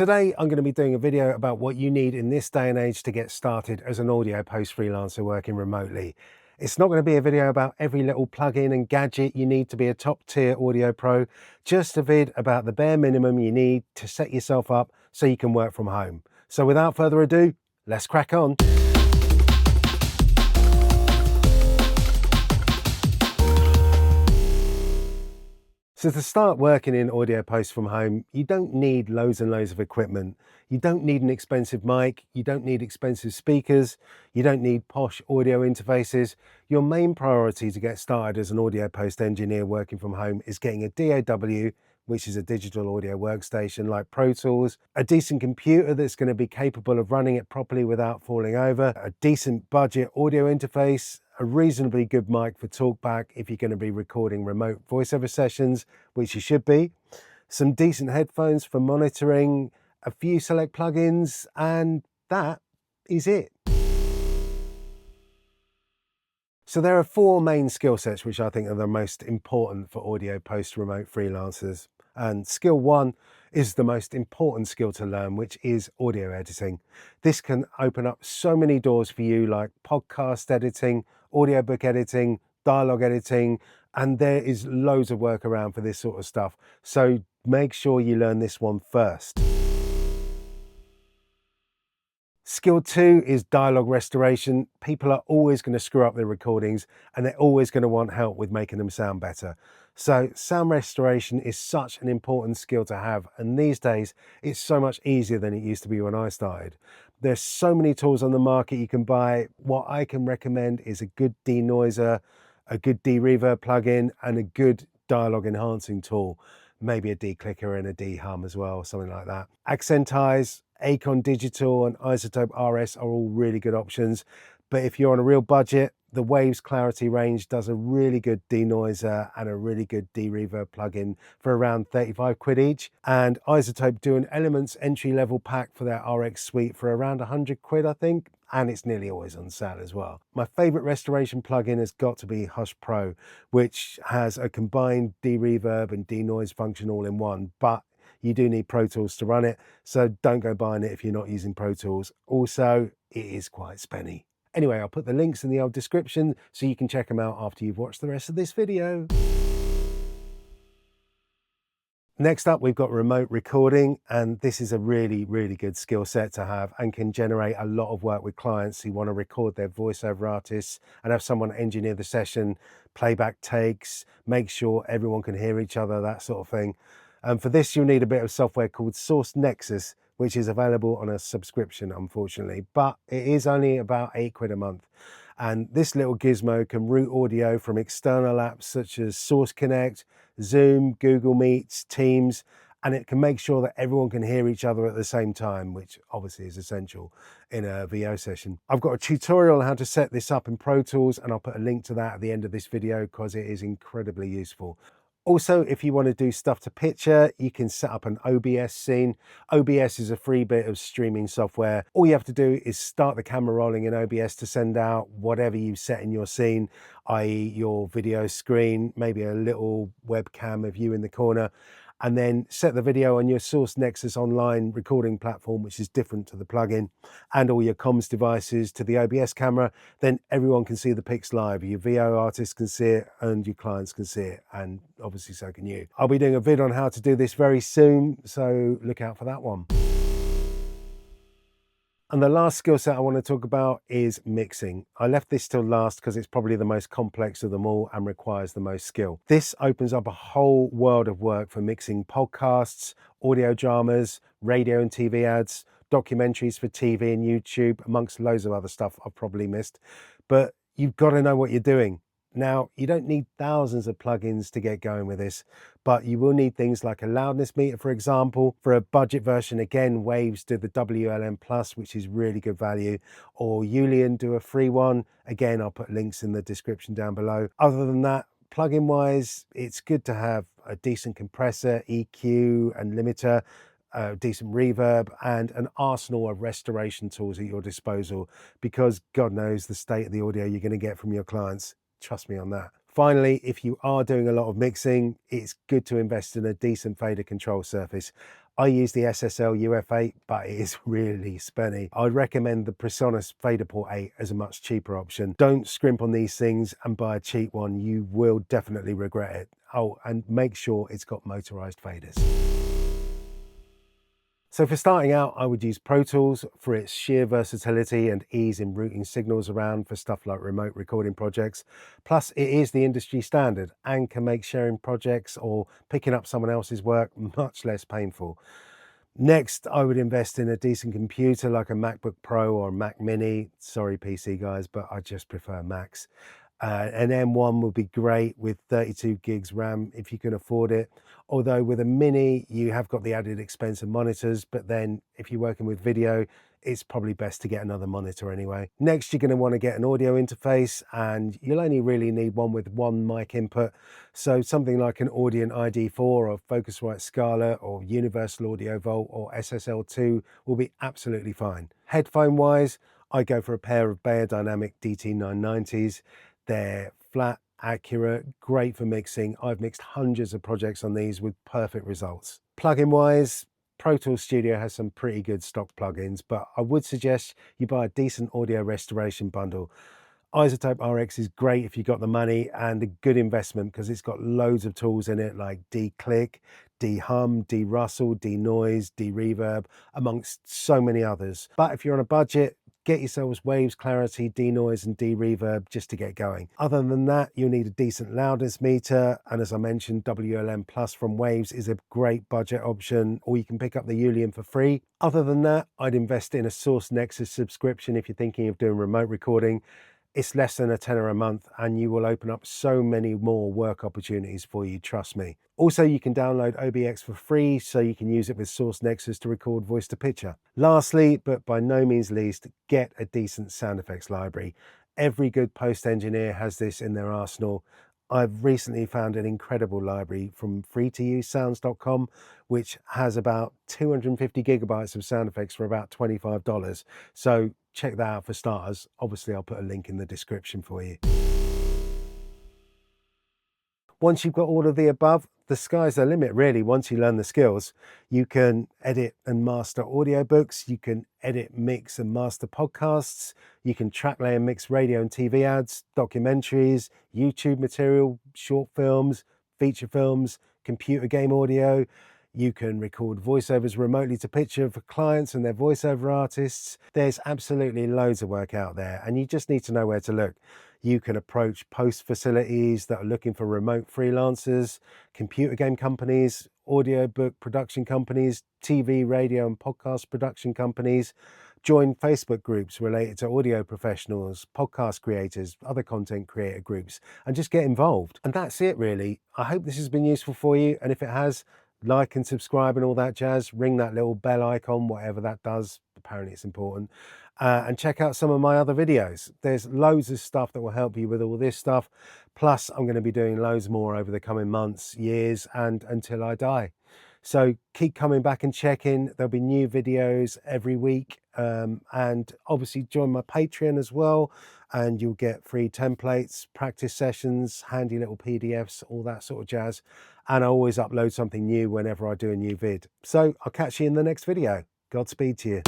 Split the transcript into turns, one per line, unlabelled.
Today, I'm going to be doing a video about what you need in this day and age to get started as an audio post freelancer working remotely. It's not going to be a video about every little plugin and gadget you need to be a top tier audio pro, just a vid about the bare minimum you need to set yourself up so you can work from home. So without further ado, let's crack on. So to start working in audio posts from home, you don't need loads and loads of equipment. You don't need an expensive mic. You don't need expensive speakers. You don't need posh audio interfaces. Your main priority to get started as an audio post engineer working from home is getting a DAW, which is a digital audio workstation like Pro Tools, a decent computer that's going to be capable of running it properly without falling over, a decent budget audio interface, a reasonably good mic for talkback if you're going to be recording remote voiceover sessions, which you should be, some decent headphones for monitoring, a few select plugins, and that is it. So there are four main skill sets which I think are the most important for audio post remote freelancers. And skill one is the most important skill to learn, which is audio editing. This can open up so many doors for you, like podcast editing, audiobook editing, dialogue editing, and there is loads of work around for this sort of stuff. So make sure you learn this one first. Skill two is dialogue restoration. People are always going to screw up their recordings and they're always going to want help with making them sound better. So sound restoration is such an important skill to have, and these days it's so much easier than it used to be when I started. There's so many tools on the market you can buy. What I can recommend is a good denoiser, a good de-reverb plugin, and a good dialogue enhancing tool. Maybe a declicker and a dehum as well, something like that. Accentize, Acon Digital and Isotope RS are all really good options. But if you're on a real budget, the Waves Clarity range does a really good denoiser and a really good de-reverb plugin for around 35 quid each. And Isotope do an Elements entry-level pack for their RX suite for around 100 quid, I think. And it's nearly always on sale as well. My favorite restoration plugin has got to be Hush Pro, which has a combined de-reverb and denoise function all in one, but you do need Pro Tools to run it, so don't go buying it if you're not using Pro Tools. Also, it is quite spenny. Anyway, I'll put the links in the old description so you can check them out after you've watched the rest of this video. Next up, we've got remote recording, and this is a really, really good skill set to have and can generate a lot of work with clients who want to record their voiceover artists and have someone engineer the session, playback takes, make sure everyone can hear each other, that sort of thing. And for this, you'll need a bit of software called Source Nexus, which is available on a subscription, unfortunately, but it is only about 8 quid a month. And this little gizmo can route audio from external apps such as Source Connect, Zoom, Google Meets, Teams, and it can make sure that everyone can hear each other at the same time, which obviously is essential in a VO session. I've got a tutorial on how to set this up in Pro Tools, and I'll put a link to that at the end of this video because it is incredibly useful. Also, if you want to do stuff to picture, you can set up an OBS scene. OBS is a free bit of streaming software. All you have to do is start the camera rolling in OBS to send out whatever you set in your scene, i.e. your video screen, maybe a little webcam of you in the corner, and then set the video on your Source Nexus online recording platform, which is different to the plugin, and all your comms devices to the OBS camera. Then everyone can see the pics live. Your VO artists can see it and your clients can see it, and obviously so can you. I'll be doing a vid on how to do this very soon, so look out for that one. And the last skill set I want to talk about is mixing. I left this till last because it's probably the most complex of them all and requires the most skill. This opens up a whole world of work for mixing podcasts, audio dramas, radio and TV ads, documentaries for TV and YouTube, amongst loads of other stuff I've probably missed. But you've got to know what you're doing. Now, you don't need thousands of plugins to get going with this, but you will need things like a loudness meter, for example. For a budget version, again, Waves do the WLM Plus, which is really good value, or Julian do a free one. Again, I'll put links in the description down below. Other than that, plugin wise, it's good to have a decent compressor, EQ and limiter, decent reverb, and an arsenal of restoration tools at your disposal, because God knows the state of the audio you're going to get from your clients. Trust me on that. Finally, if you are doing a lot of mixing, it's good to invest in a decent fader control surface. I use the SSL UF8, but it is really spenny. I'd recommend the PreSonus Faderport 8 as a much cheaper option. Don't scrimp on these things and buy a cheap one. You will definitely regret it. Oh, and make sure it's got motorized faders. So for starting out, I would use Pro Tools for its sheer versatility and ease in routing signals around for stuff like remote recording projects. Plus, it is the industry standard and can make sharing projects or picking up someone else's work much less painful. Next, I would invest in a decent computer like a MacBook Pro or Mac Mini. Sorry, PC guys, but I just prefer Macs. An M1 would be great with 32 gigs RAM if you can afford it. Although with a Mini, you have got the added expense of monitors, but then if you're working with video, it's probably best to get another monitor anyway. Next, you're going to want to get an audio interface, and you'll only really need one with one mic input. So something like an Audient ID4 or Focusrite Scarlett or Universal Audio Vault or SSL2 will be absolutely fine. Headphone wise, I go for a pair of Beyerdynamic DT990s. They're flat, accurate, great for mixing. I've mixed hundreds of projects on these with perfect results. Plugin wise, Pro Tools Studio has some pretty good stock plugins, but I would suggest you buy a decent audio restoration bundle. Isotope RX is great if you've got the money, and a good investment because it's got loads of tools in it like D-Click, D-Hum, D-Rustle, D-Noise, D-Reverb, amongst so many others. But if you're on a budget, get yourselves Waves, Clarity, D-Noise and D-Reverb just to get going. Other than that, you'll need a decent loudness meter, and as I mentioned, WLM Plus from Waves is a great budget option, or you can pick up the Ulium for free. Other than that, I'd invest in a Source Nexus subscription if you're thinking of doing remote recording. It's less than $10 a month, and you will open up so many more work opportunities for you, trust me. Also, you can download OBX for free, so you can use it with Source Nexus to record voice to picture. Lastly, but by no means least, get a decent sound effects library. Every good post engineer has this in their arsenal. I've recently found an incredible library from freetoUsesounds.com, which has about 250 gigabytes of sound effects for about $25. So check that out for starters. Obviously, I'll put a link in the description for you. Once you've got all of the above, the sky's the limit, really. Once you learn the skills, you can edit and master audiobooks, you can edit, mix and master podcasts, you can track, layer, mix radio and TV ads, documentaries, YouTube material, short films, feature films, computer game audio. You can record voiceovers remotely to picture for clients and their voiceover artists. There's absolutely loads of work out there, and you just need to know where to look. You can approach post facilities that are looking for remote freelancers, computer game companies, audiobook production companies, TV, radio and podcast production companies. Join Facebook groups related to audio professionals, podcast creators, other content creator groups, and just get involved. And that's it, really. I hope this has been useful for you, and if it has, like and subscribe and all that jazz. Ring that little bell icon, whatever that does. Apparently it's important. And check out some of my other videos. There's loads of stuff that will help you with all this stuff. Plus, I'm going to be doing loads more over the coming months, years, and until I die. So keep coming back and checking. There'll be new videos every week. And obviously join my Patreon as well. And you'll get free templates, practice sessions, handy little PDFs, all that sort of jazz. And I always upload something new whenever I do a new vid. So I'll catch you in the next video. Godspeed to you.